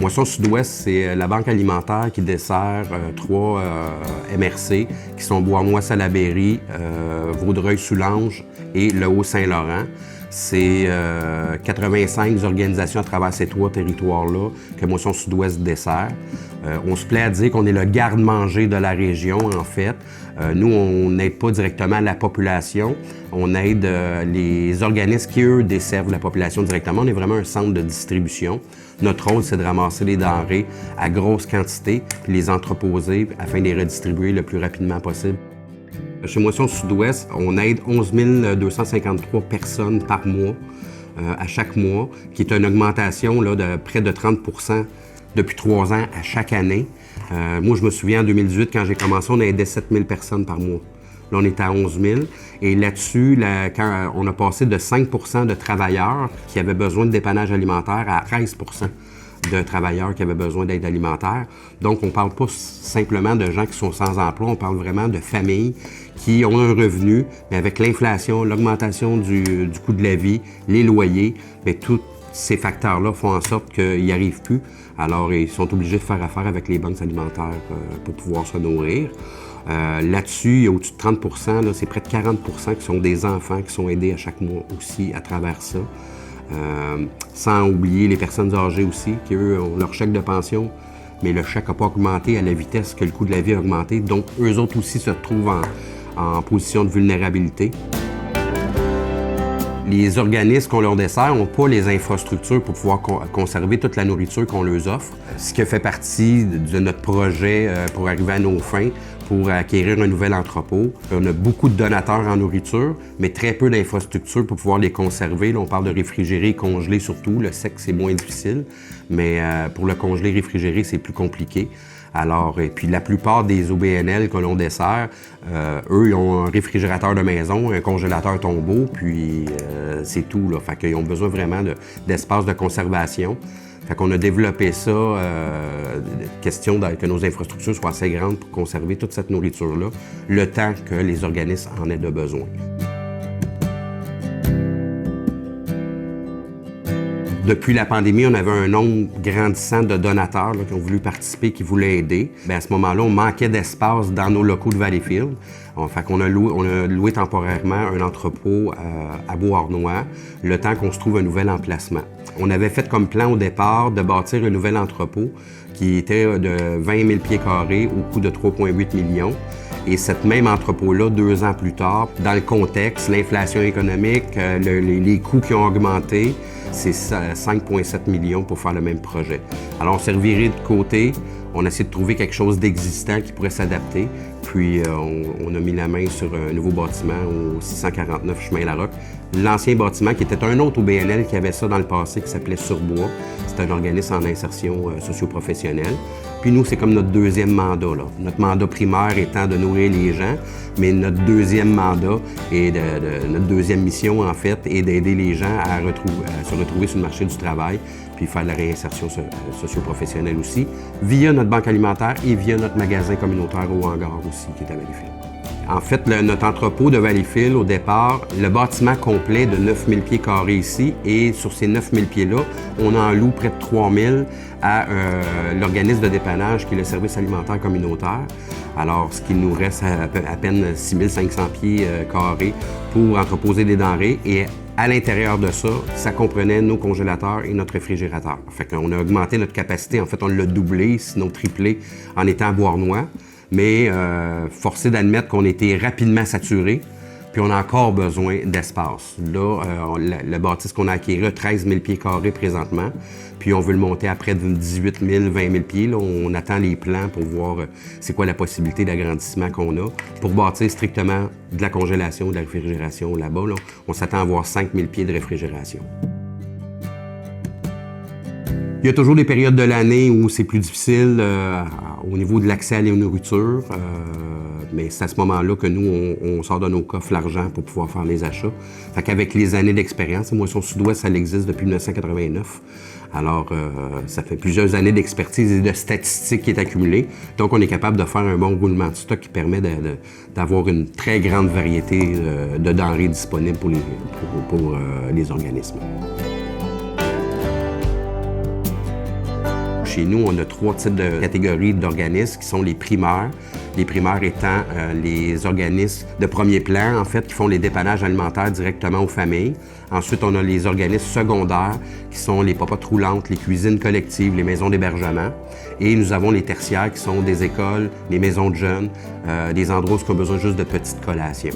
Moisson Sud-Ouest, c'est la banque alimentaire qui dessert trois MRC qui sont Beauharnois-Salaberry, Vaudreuil-Soulanges et le Haut-Saint-Laurent. C'est 85 organisations à travers ces trois territoires-là que Moisson Sud-Ouest dessert. On se plaît à dire qu'on est le garde-manger de la région, en fait. Nous, on n'aide pas directement la population, on aide les organismes qui, eux, desservent la population directement. On est vraiment un centre de distribution. Notre rôle, c'est de ramasser les denrées à grosse quantité, puis les entreposer afin de les redistribuer le plus rapidement possible. Chez Moisson Sud-Ouest, on aide 11 253 personnes par mois, à chaque mois, qui est une augmentation là, de près de 30 % depuis 3 ans à chaque année. Moi, je me souviens, en 2018, quand j'ai commencé, on aidait 7 000 personnes par mois. Là, on est à 11 000. Et là-dessus, quand on a passé de 5 % de travailleurs qui avaient besoin de dépannage alimentaire à 13 % de travailleurs qui avaient besoin d'aide alimentaire. Donc, on ne parle pas simplement de gens qui sont sans emploi, on parle vraiment de familles qui ont un revenu, mais avec l'inflation, l'augmentation du coût de la vie, les loyers, bien, tous ces facteurs-là font en sorte qu'ils n'y arrivent plus. Alors, ils sont obligés de faire affaire avec les banques alimentaires pour pouvoir se nourrir. Là-dessus, il y a au-dessus de 30 %, c'est près de 40 % qui sont des enfants qui sont aidés à chaque mois aussi à travers ça. Sans oublier les personnes âgées aussi, qui eux ont leur chèque de pension, mais le chèque n'a pas augmenté à la vitesse que le coût de la vie a augmenté. Donc, eux autres aussi se trouvent en position de vulnérabilité. Les organismes qu'on leur dessert n'ont pas les infrastructures pour pouvoir conserver toute la nourriture qu'on leur offre. Ce qui fait partie de notre projet pour arriver à nos fins, pour acquérir un nouvel entrepôt. On a beaucoup de donateurs en nourriture, mais très peu d'infrastructures pour pouvoir les conserver. Là, on parle de réfrigérer et congeler surtout. Le sec, c'est moins difficile, mais pour le congeler et réfrigérer, c'est plus compliqué. Alors, et puis la plupart des OBNL que l'on dessert, eux, ils ont un réfrigérateur de maison, un congélateur tombeau, puis c'est tout, là. Fait qu'ils ont besoin vraiment d'espace de conservation. Fait qu'on a développé ça, question que nos infrastructures soient assez grandes pour conserver toute cette nourriture-là, le temps que les organismes en aient de besoin. Depuis la pandémie, on avait un nombre grandissant de donateurs là, qui ont voulu participer, qui voulaient aider. Bien, à ce moment-là, on manquait d'espace dans nos locaux de Valleyfield. Fait qu'on a loué temporairement un entrepôt à Beauharnois, le temps qu'on se trouve un nouvel emplacement. On avait fait comme plan au départ de bâtir un nouvel entrepôt qui était de 20 000 pieds carrés au coût de 3,8 millions. Et cette même entrepôt-là, 2 ans plus tard, dans le contexte, l'inflation économique, les coûts qui ont augmenté, c'est 5,7 millions pour faire le même projet. Alors, on s'est reviré de côté, on a essayé de trouver quelque chose d'existant qui pourrait s'adapter, puis on a mis la main sur un nouveau bâtiment au 649 Chemin Larocque. L'ancien bâtiment, qui était un autre OBNL qui avait ça dans le passé, qui s'appelait Surbois. C'est un organisme en insertion socio-professionnelle. Puis nous, c'est comme notre deuxième mandat, là. Notre mandat primaire étant de nourrir les gens, mais notre deuxième mandat et notre deuxième mission, en fait, est d'aider les gens à se retrouver sur le marché du travail, puis faire de la réinsertion socio-professionnelle aussi, via notre banque alimentaire et via notre magasin communautaire au hangar aussi, qui est à Valleyfield. En fait, notre entrepôt de Valleyfield, au départ, le bâtiment complet de 9 000 pieds carrés ici, et sur ces 9 000 pieds-là, on en loue près de 3 000 à l'organisme de dépannage qui est le service alimentaire communautaire. Alors, ce qu'il nous reste à peine 6 500 pieds carrés pour entreposer des denrées. Et à l'intérieur de ça, ça comprenait nos congélateurs et notre réfrigérateur. Fait qu'on a augmenté notre capacité. En fait, on l'a doublé, sinon triplé, en étant à Beauharnois. Mais forcé d'admettre qu'on était rapidement saturé, puis on a encore besoin d'espace. Là, le bâtisse qu'on a acquis a 13 000 pieds carrés présentement, puis on veut le monter à près de 18 000, 20 000 pieds. Là, on attend les plans pour voir c'est quoi la possibilité d'agrandissement qu'on a. Pour bâtir strictement de la congélation, de la réfrigération là-bas, là, on s'attend à avoir 5 000 pieds de réfrigération. Il y a toujours des périodes de l'année où c'est plus difficile au niveau de l'accès à la nourriture, mais c'est à ce moment-là que nous, on sort de nos coffres l'argent pour pouvoir faire les achats. Fait qu'avec les années d'expérience, Moisson Sud-Ouest, ça existe depuis 1989. Alors, ça fait plusieurs années d'expertise et de statistiques qui est accumulée. Donc, on est capable de faire un bon roulement de stock qui permet d'avoir une très grande variété de denrées disponibles pour les organismes. chez nous, on a 3 types de catégories d'organismes qui sont les primaires. Les primaires étant les organismes de premier plan, en fait, qui font les dépannages alimentaires directement aux familles. Ensuite, on a les organismes secondaires, qui sont les popotes roulantes, les cuisines collectives, les maisons d'hébergement. Et nous avons les tertiaires, qui sont des écoles, les maisons de jeunes, des endroits où on a besoin juste de petites collations.